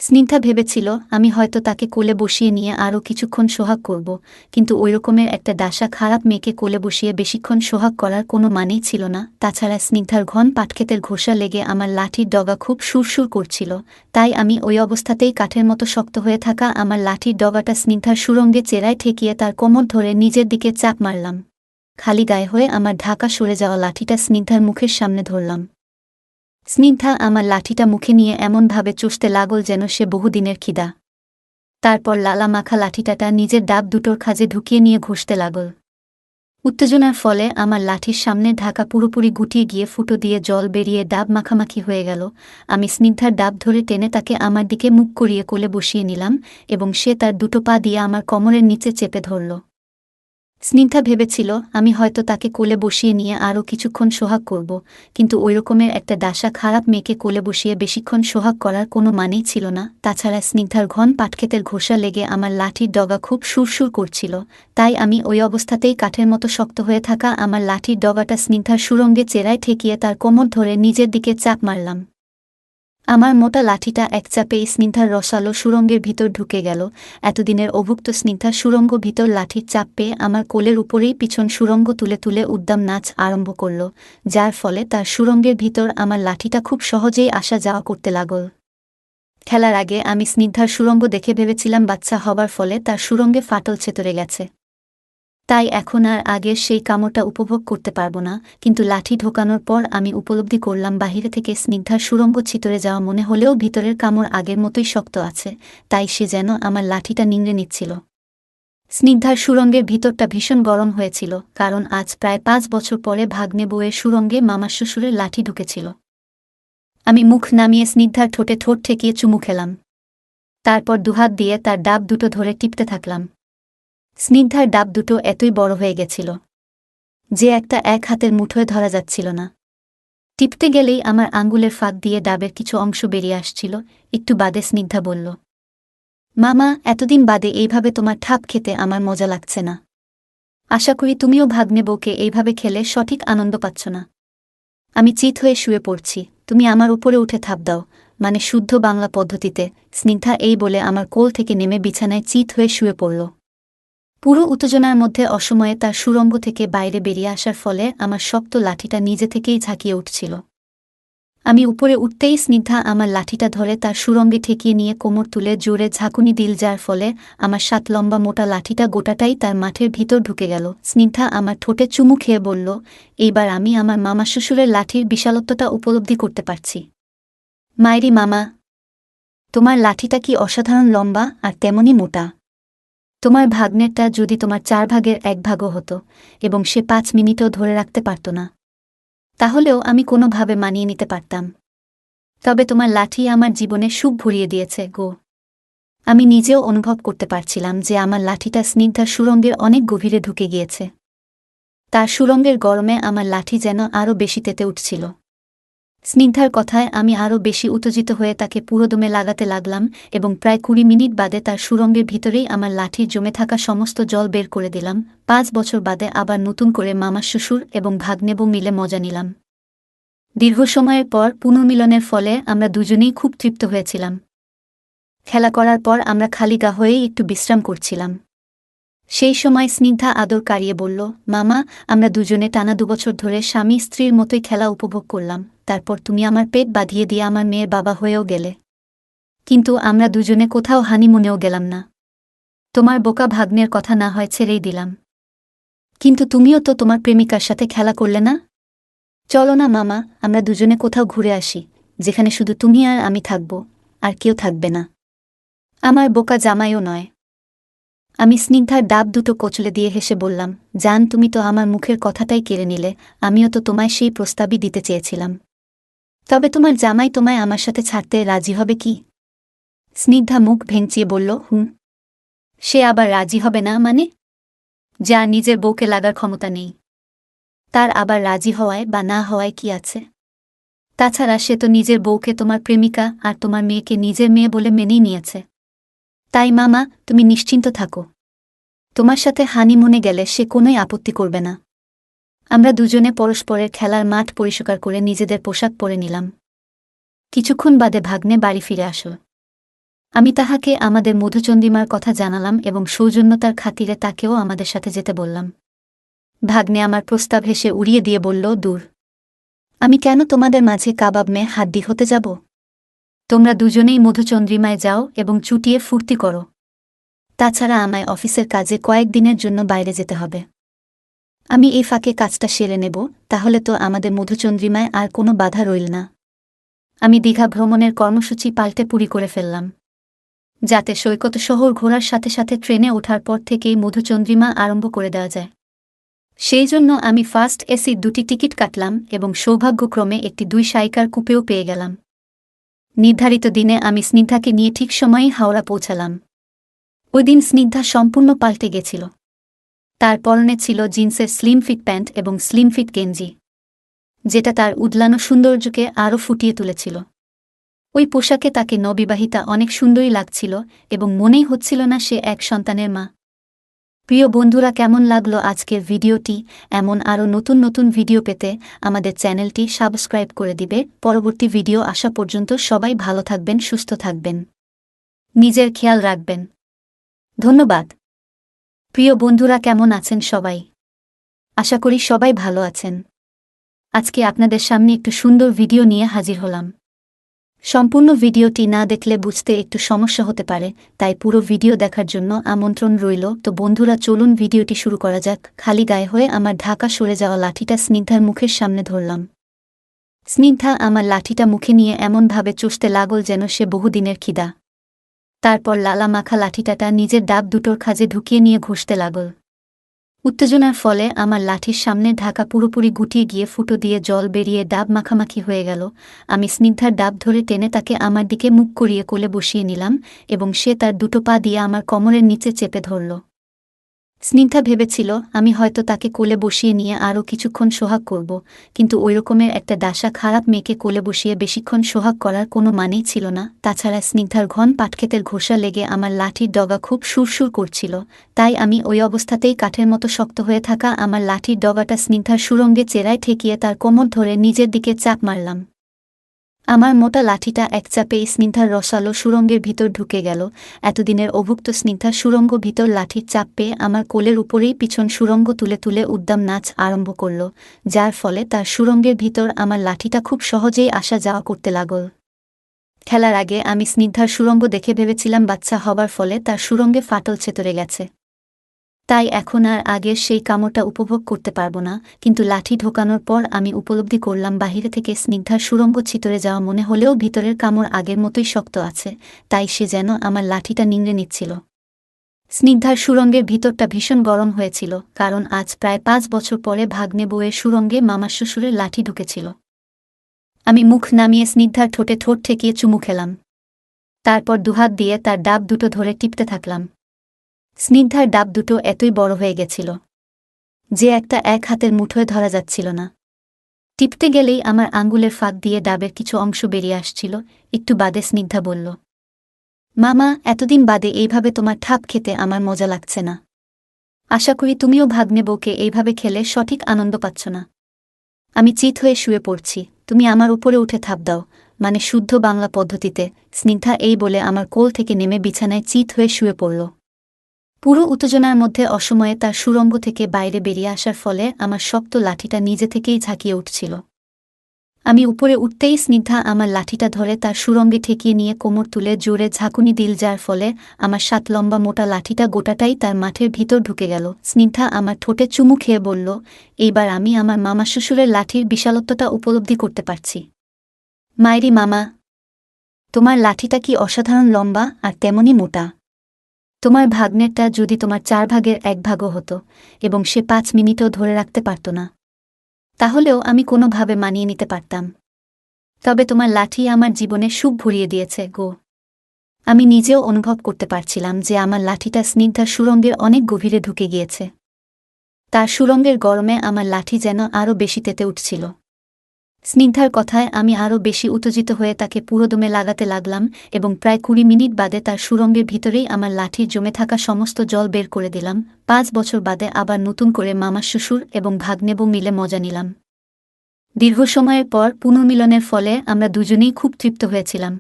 স্নিগ্ধা ভেবেছিল আমি হয়তো তাকে কোলে বসিয়ে নিয়ে আরও কিছুক্ষণ সোহাগ করব, কিন্তু ওই রকমের একটা ডাসা খারাপ মেয়েকে কোলে বসিয়ে বেশিক্ষণ সোহাগ করার কোনো মানেই ছিল না। তাছাড়া স্নিগ্ধার ঘন পাটক্ষেতের ঘোষা লেগে আমার লাঠির ডগা খুব সুরসুর করছিল, তাই আমি ওই অবস্থাতেই কাঠের মতো শক্ত হয়ে থাকা আমার লাঠির ডগাটা স্নিগ্ধার সুরঙ্গে চেরায় ঠেকিয়ে তার কোমর ধরে নিজের দিকে চাপ মারলাম। খালি গায়ে হয়ে আমার ঢাকা সরে যাওয়া লাঠিটা স্নিগ্ধার মুখের সামনে ধরলাম। স্নিগ্ধা আমার লাঠিটা মুখে নিয়ে এমনভাবে চষতে লাগল যেন সে বহুদিনের খিদা। তারপর লালা মাখা লাঠিটাটা নিজের ডাব দুটোর খাজে ঢুকিয়ে নিয়ে ঘষতে লাগল। উত্তেজনার ফলে আমার লাঠির সামনের ঢাকা পুরোপুরি গুটিয়ে গিয়ে ফুটো দিয়ে জল বেরিয়ে ডাব মাখামাখি হয়ে গেল। আমি স্নিগ্ধার ডাব ধরে টেনে তাকে আমার দিকে মুখ করিয়ে কোলে বসিয়ে নিলাম এবং সে তার দুটো পা দিয়ে আমার কোমরের নিচে চেপে ধরল। স্নিগ্ধা ভেবেছিল আমি হয়তো তাকে কোলে বসিয়ে নিয়ে আরও কিছুক্ষণ সোহাগ করব, কিন্তু ওই রকমের একটা ডাসা খারাপ মেয়েকে কোলে বসিয়ে বেশিক্ষণ সোহাগ করার কোনো মানেই ছিল না। তাছাড়া স্নিগ্ধার ঘন পাটক্ষেতের ঘোষা লেগে আমার লাঠির ডগা খুব সুরসুর করছিল, তাই আমি ওই অবস্থাতেই কাঠের মতো শক্ত হয়ে থাকা আমার লাঠির ডগাটা স্নিগ্ধার সুরঙ্গে চেরায় ঠেকিয়ে তার কোমর ধরে নিজের দিকে চাপ মারলাম। আমার মোটা লাঠিটা এক চাপেই স্নিগ্ধার রসালো সুরঙ্গের ভিতর ঢুকে গেল। এতদিনের অভুক্ত স্নিগ্ধার সুরঙ্গ ভিতর লাঠির চাপ পেয়ে আমার কোলের উপরেই পিছন সুরঙ্গ তুলে তুলে উদ্দাম নাচ আরম্ভ করল, যার ফলে তার সুরঙ্গের ভিতর আমার লাঠিটা খুব সহজেই আসা যাওয়া করতে লাগল। খেলার আগে আমি স্নিগ্ধার সুরঙ্গ দেখে ভেবেছিলাম বাচ্চা হবার ফলে তার সুরঙ্গে ফাটল ছেতরে গেছে, তাই এখন আর আগের সেই কামড়টা উপভোগ করতে পারব না। কিন্তু লাঠি ঢোকানোর পর আমি উপলব্ধি করলাম বাহিরে থেকে স্নিগ্ধার সুরঙ্গ ছিতরে যাওয়া মনে হলেও ভিতরের কামড় আগের মতোই শক্ত আছে, তাই সে যেন আমার লাঠিটা নিংড়ে নিচ্ছিল। স্নিগ্ধার সুরঙ্গের ভিতরটা ভীষণ গরম হয়েছিল, কারণ আজ প্রায় 5 বছর পরে ভাগ্নে বউয়ের সুরঙ্গে মামার শ্বশুরের লাঠি ঢুকেছিল। আমি মুখ নামিয়ে স্নিগ্ধার ঠোঁটে ঠোঁট ঠেকিয়ে চুমু খেলাম। তারপর দুহাত দিয়ে তার ডাব দুটো ধরে টিপতে থাকলাম। স্নিগ্ধার ডাব দুটো এতই বড় হয়ে গেছিল যে একটা এক হাতের মুঠোয় ধরা যাচ্ছিল না। টিপতে গেলেই আমার আঙ্গুলের ফাঁক দিয়ে ডাবের কিছু অংশ বেরিয়ে আসছিল। একটু বাদে স্নিগ্ধা বলল, মামা, এতদিন বাদে এইভাবে তোমার ঠাপ খেতে আমার মজা লাগছে না। আশা করি তুমিও ভাগ্নে বউকে এইভাবে খেলে সঠিক আনন্দ পাচ্ছ না। আমি চিত হয়ে শুয়ে পড়ছি, তুমি আমার উপরে উঠে থাপ দাও, মানে শুদ্ধ বাংলা পদ্ধতিতে। স্নিগ্ধা এই বলে আমার কোল থেকে নেমে বিছানায় চিত হয়ে শুয়ে পড়ল। পুরো উত্তেজনার মধ্যে অসময়ে তার সুরঙ্গ থেকে বাইরে বেরিয়ে আসার ফলে আমার শক্ত লাঠিটা নিজে থেকেই ঝাঁকিয়ে উঠছিল। আমি উপরে উঠতেই স্নিগ্ধা আমার লাঠিটা ধরে তার সুরঙ্গে ঠেকিয়ে নিয়ে কোমর তুলে জোরে ঝাঁকুনি দিল, যার ফলে আমার 7 লম্বা মোটা লাঠিটা গোটাটাই তার মাঠের ভিতর ঢুকে গেল। স্নিগ্ধা আমার ঠোঁটে চুমু খেয়ে বলল, এইবার আমি আমার মামা শ্বশুরের লাঠির বিশালত্বটা উপলব্ধি করতে পারছি। মায়েরি মামা, তোমার লাঠিটা কি অসাধারণ লম্বা আর তেমনই মোটা। তোমার ভাগ্নেরটা যদি তোমার 4 ভাগের 1 ভাগও হতো এবং সে 5 মিনিটও ধরে রাখতে পারত না, তাহলেও আমি কোনোভাবে মানিয়ে নিতে পারতাম। তবে তোমার লাঠি আমার জীবনে সুখ ভরিয়ে দিয়েছে গো। আমি নিজেও অনুভব করতে পারছিলাম যে আমার লাঠিটা স্নিগ্ধার সুরঙ্গের অনেক গভীরে ঢুকে গিয়েছে। তার সুরঙ্গের গরমে আমার লাঠি যেন আরও বেশি তেতে উঠছিল। স্নিগ্ধার কথায় আমি আরও বেশি উত্তেজিত হয়ে তাকে পুরোদমে লাগাতে লাগলাম এবং প্রায় 20 মিনিট বাদে তার সুরঙ্গের ভিতরেই আমার লাঠির জমে থাকা সমস্ত জল বের করে দিলাম। 5 বছর বাদে আবার নতুন করে মামার শ্বশুর এবং ভাগ্নে বউ মিলে মজা নিলাম। দীর্ঘ সময়ের পর পুনর্মিলনের ফলে আমরা দুজনেই খুব তৃপ্ত হয়েছিলাম। খেলা করার পর আমরা খালি গা হয়েই একটু বিশ্রাম করছিলাম। সেই সময় স্নিগ্ধা আদর কাড়িয়ে বলল, মামা, আমরা দুজনে টানা 2 বছর ধরে স্বামী স্ত্রীর মতোই খেলা উপভোগ করলাম। তারপর তুমি আমার পেট বাঁধিয়ে দিয়ে আমার মেয়ের বাবা হয়েও গেলে, কিন্তু আমরা দুজনে কোথাও হানিমুনেও গেলাম না। তোমার বোকা ভাগ্নের কথা না হয় ছেড়েই দিলাম, কিন্তু তুমিও তো তোমার প্রেমিকার সাথে খেলা করলে না। চলো না মামা, আমরা দুজনে কোথাও ঘুরে আসি, যেখানে শুধু তুমি আর আমি থাকব, আর কেউ থাকবে না। আমার বোকা জামাইও নয়। আমি স্নিগ্ধার ডাব দুটো কচলে দিয়ে হেসে বললাম, জান, তুমি তো আমার মুখের কথাটাই কেড়ে নিলে। আমিও তো তোমায় সেই প্রস্তাবই দিতে চেয়েছিলাম। তবে তোমার জামাই তোমায় আমার সাথে ছাড়তে রাজি হবে কি? স্নিগ্ধা মুখ ভেঙচিয়ে বলল, হুম। সে আবার রাজি হবে না মানে? যা নিজের বউকে লাগার ক্ষমতা নেই, তার আবার রাজি হওয়ায় বা না হওয়ায় কি আছে? তাছাড়া সে তো নিজের বউকে তোমার প্রেমিকা আর তোমার মেয়েকে নিজের মেয়ে বলে মেনেই নিয়েছে। তাই মামা, তুমি নিশ্চিন্ত থাকো, তোমার সাথে হানিমুনে গেলে সে কোনোই আপত্তি করবে না। আমরা দুজনে পরস্পরের খেলার মাঠ পরিষ্কার করে নিজেদের পোশাক পরে নিলাম। কিছুক্ষণ বাদে ভাগ্নে বাড়ি ফিরে আসল। আমি তাহাকে আমাদের মধুচন্দ্রিমার কথা জানালাম এবং সৌজন্যতার খাতিরে তাকেও আমাদের সাথে যেতে বললাম। ভাগ্নে আমার প্রস্তাব হেসে উড়িয়ে দিয়ে বলল, দূর, আমি কেন তোমাদের মাঝে কাবাব মেয়ে হাড্ডি হতে যাব? তোমরা দুজনেই মধুচন্দ্রিমায় যাও এবং চুটিয়ে ফুর্তি করো। তাছাড়া আমায় অফিসের কাজে কয়েকদিনের জন্য বাইরে যেতে হবে। আমি এই ফাঁকে কাজটা সেরে নেব, তাহলে তো আমাদের মধুচন্দ্রিমায় আর কোনো বাধা রইল না। আমি দীঘা ভ্রমণের কর্মসূচি পাল্টে পুরি করে ফেললাম, যাতে সৈকত শহর ঘোরার সাথে সাথে ট্রেনে ওঠার পর থেকেই মধুচন্দ্রিমা আরম্ভ করে দেওয়া যায়। সেই জন্য আমি ফার্স্ট এসি 2টি টিকিট কাটলাম এবং সৌভাগ্যক্রমে একটি 2 সাইকার কুপেও পেয়ে গেলাম। নির্ধারিত দিনে আমি স্নিগ্ধাকে নিয়ে ঠিক সময়েই হাওড়া পৌঁছালাম। ওই দিন স্নিগ্ধা সম্পূর্ণ পাল্টে গেছিল। তার পরনে ছিল জিন্সের স্লিম ফিট প্যান্ট এবং স্লিম ফিট গেঞ্জি, যেটা তার উদলানো সৌন্দর্যকে আরও ফুটিয়ে তুলেছিল। ওই পোশাকে তাকে নবিবাহিতা অনেক সুন্দরী লাগছিল এবং মনেই হচ্ছিল না সে এক সন্তানের মা। প্রিয় বন্ধুরা, কেমন লাগলো আজকের ভিডিওটি? এমন আরও নতুন নতুন ভিডিও পেতে আমাদের চ্যানেলটি সাবস্ক্রাইব করে দিবে। পরবর্তী ভিডিও আসা পর্যন্ত সবাই ভালো থাকবেন, সুস্থ থাকবেন, নিজের খেয়াল রাখবেন। ধন্যবাদ। প্রিয় বন্ধুরা, কেমন আছেন সবাই? আশা করি সবাই ভালো আছেন। আজকে আপনাদের সামনে একটু সুন্দর ভিডিও নিয়ে হাজির হলাম। সম্পূর্ণ ভিডিওটি না দেখলে বুঝতে একটু সমস্যা হতে পারে, তাই পুরো ভিডিও দেখার জন্য আমন্ত্রণ রইল। তো বন্ধুরা, চলুন ভিডিওটি শুরু করা যাক। খালি গায়ে হয়ে আমার ঢাকা সরে যাওয়া লাঠিটা স্নিগ্ধার মুখের সামনে ধরলাম। স্নিগ্ধা আমার লাঠিটা মুখে নিয়ে এমনভাবে চষতে লাগল যেন সে বহুদিনের খিদা। তারপর লালা মাখা লাঠিটাটা নিজের ডাব দুটোর খাজে ঢুকিয়ে নিয়ে ঘষতে লাগল। উত্তেজনার ফলে আমার লাঠির সামনের ঢাকা পুরোপুরি গুটিয়ে গিয়ে ফুটো দিয়ে জল বেরিয়ে ডাব মাখামাখি হয়ে গেল। আমি স্নিগ্ধার ডাব ধরে টেনে তাকে আমার দিকে মুখ করিয়ে কোলে বসিয়ে নিলাম এবং সে তার দুটো পা দিয়ে আমার কোমরের নিচে চেপে ধরল। স্নিগ্ধা ভেবেছিল আমি হয়তো তাকে কোলে বসিয়ে নিয়ে আরও কিছুক্ষণ সোহাগ করব, কিন্তু ওই রকমের একটা ডাসা খারাপ মেয়েকে কোলে বসিয়ে বেশিক্ষণ সোহাগ করার কোনো মানেই ছিল না। তাছাড়া স্নিগ্ধার ঘন পাটক্ষেতের ঘোষা লেগে আমার লাঠির ডগা খুব সুরসুর করছিল, তাই আমি ওই অবস্থাতেই কাঠের মতো শক্ত হয়ে থাকা আমার লাঠির ডগাটা স্নিগ্ধার সুরঙ্গে চেরায় ঠেকিয়ে তার কোমর ধরে নিজের দিকে চাপ মারলাম। আমার মোটা লাঠিটা এক চাপেই স্নিগ্ধার রসালো সুরঙ্গের ভিতর ঢুকে গেল। এতদিনের অভুক্ত স্নিগ্ধার সুরঙ্গ ভিতর লাঠির চাপ পেয়ে আমার কোলের উপরেই পিছন সুরঙ্গ তুলে তুলে উদ্দাম নাচ আরম্ভ করল, যার ফলে তার সুরঙ্গের ভিতর আমার লাঠিটা খুব সহজেই আসা যাওয়া করতে লাগল। খেলার আগে আমি স্নিগ্ধার সুরঙ্গ দেখে ভেবেছিলাম বাচ্চা হবার ফলে তার সুরঙ্গে ফাটল ছেতরে গেছে, তাই এখন আর আগের সেই কামড়টা উপভোগ করতে পারব না। কিন্তু লাঠি ঢোকানোর পর আমি উপলব্ধি করলাম বাহিরে থেকে স্নিগ্ধার সুরঙ্গ ছিতরে যাওয়া মনে হলেও ভিতরের কামড় আগের মতোই শক্ত আছে, তাই সে যেন আমার লাঠিটা নিংড়ে নিচ্ছিল। স্নিগ্ধার সুরঙ্গের ভিতরটা ভীষণ গরম হয়েছিল, কারণ আজ প্রায় 5 বছর পরে ভাগ্নে বউয়ের সুরঙ্গে মামার শ্বশুরের লাঠি ঢুকেছিল। আমি মুখ নামিয়ে স্নিগ্ধার ঠোঁটে ঠোঁট ঠেকিয়ে চুমু খেলাম। তারপর দুহাত দিয়ে তার ডাব দুটো ধরে টিপতে থাকলাম। স্নিগ্ধার ডাব দুটো এতই বড় হয়ে গেছিল যে একটা এক হাতের মুঠোয় ধরা যাচ্ছিল না। টিপতে গেলেই আমার আঙ্গুলের ফাঁক দিয়ে ডাবের কিছু অংশ বেরিয়ে আসছিল। একটু বাদে স্নিগ্ধা বলল, মামা, এতদিন বাদে এইভাবে তোমার ঠাপ খেতে আমার মজা লাগছে না। আশা করি তুমিও ভাগ্নে বউকে এইভাবে খেলে সঠিক আনন্দ পাচ্ছ না। আমি চিত হয়ে শুয়ে পড়ছি, তুমি আমার উপরে উঠে থাপ দাও, মানে শুদ্ধ বাংলা পদ্ধতিতে। স্নিগ্ধা এই বলে আমার কোল থেকে নেমে বিছানায় চিত হয়ে শুয়ে পড়ল। পুরো উত্তেজনার মধ্যে অসময়ে তার সুরঙ্গ থেকে বাইরে বেরিয়ে আসার ফলে আমার শক্ত লাঠিটা নিজে থেকেই ঝাঁকিয়ে উঠছিল। আমি উপরে উঠতেই স্নিগ্ধা আমার লাঠিটা ধরে তার সুরঙ্গে ঠেকিয়ে নিয়ে কোমর তুলে জোরে ঝাঁকুনি দিল, যার ফলে আমার 7 লম্বা মোটা লাঠিটা গোটাটাই তার মাঠের ভিতর ঢুকে গেল। স্নিগ্ধা আমার ঠোঁটে চুমু খেয়ে বলল, এইবার আমি আমার মামা শ্বশুরের লাঠির বিশালত্বটা উপলব্ধি করতে পারছি। মায়েরি মামা, তোমার লাঠিটা কি অসাধারণ লম্বা আর তেমনই মোটা। তোমার ভাগ্নেরটা যদি তোমার 4 ভাগের 1 ভাগও হতো এবং সে 5 মিনিটও ধরে রাখতে পারত না, তাহলেও আমি কোনোভাবে মানিয়ে নিতে পারতাম। তবে তোমার লাঠি আমার জীবনে সুখ ভরিয়ে দিয়েছে গো। আমি নিজেও অনুভব করতে পারছিলাম যে আমার লাঠিটা স্নিগ্ধার সুরঙ্গের অনেক গভীরে ঢুকে গিয়েছে। তার সুরঙ্গের গরমে আমার লাঠি যেন আরও বেশি তেতে উঠছিল। স্নিগ্ধার কথায় আমি আরও বেশি উত্তেজিত হয়ে তাকে পুরোদমে লাগাতে লাগলাম এবং প্রায় 20 মিনিট বাদে তার সুরঙ্গের ভিতরেই আমার লাঠির জমে থাকা সমস্ত জল বের করে দিলাম। 5 বছর বাদে আবার নতুন করে মামার শ্বশুর এবং ভাগ্নে বউ মিলে মজা নিলাম। দীর্ঘ সময়ের পর পুনর্মিলনের ফলে আমরা দুজনেই খুব তৃপ্ত হয়েছিলাম।